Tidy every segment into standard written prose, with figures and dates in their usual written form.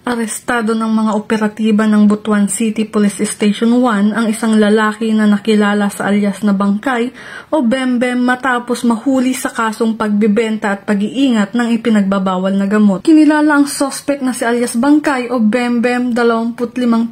Arestado ng mga operatiba ng Butuan City Police Station 1 ang isang lalaki na nakilala sa alias na Bangkay o Bembem matapos mahuli sa kasong pagbibenta at pag-iingat ng ipinagbabawal na gamot. Kinilala ang suspect na si alias Bangkay o Bembem, 25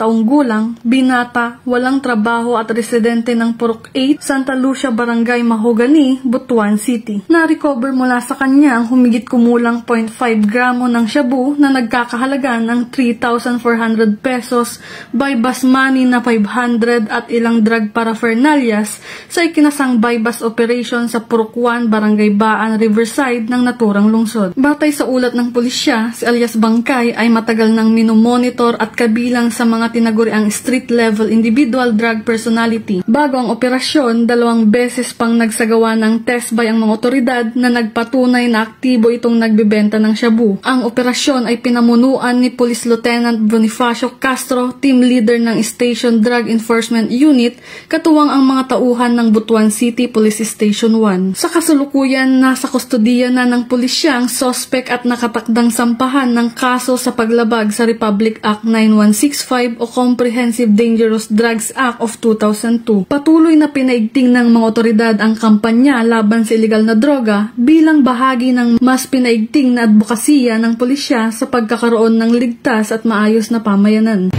taong gulang, binata, walang trabaho at residente ng Purok 8, Santa Lucia, Barangay Mahogany, Butuan City. Na-recover mula sa kanya ang humigit kumulang 0.5 gramo ng shabu na nagkakahalaga ng 3,400 pesos, bypass money na 500 at ilang drug paraphernalias sa ikinasang bypass operation sa Purok 1, Barangay Baan, Riverside ng naturang lungsod. Batay sa ulat ng pulisya, si alias Bangkay ay matagal nang minomonitor at kabilang sa mga tinaguriang street-level individual drug personality. Bago ang operasyon, 2 beses pang nagsagawa ng test by ang mga otoridad na nagpatunay na aktibo itong nagbebenta ng shabu. Ang operasyon ay pinamunuan ni Police Lieutenant Bonifacio Castro, team leader ng Station Drug Enforcement Unit, katuwang ang mga tauhan ng Butuan City Police Station 1. Sa kasulukuyan, nasa kustodiya na ng pulisya ang suspect at nakatakdang sampahan ng kaso sa paglabag sa Republic Act 9165 o Comprehensive Dangerous Drugs Act of 2002. Patuloy na pinaigting ng mga otoridad ang kampanya laban sa ilegal na droga bilang bahagi ng mas pinaigting na advokasya ng pulisya sa pagkakaroon ng ligtas at maayos na pamayanan.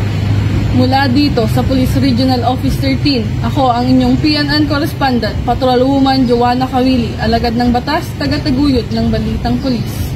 Mula dito sa Police Regional Office 13, ako ang inyong PNN correspondent, Patrolwoman Joanna Kawili, alagad ng batas, taga-taguyod ng Balitang Pulis.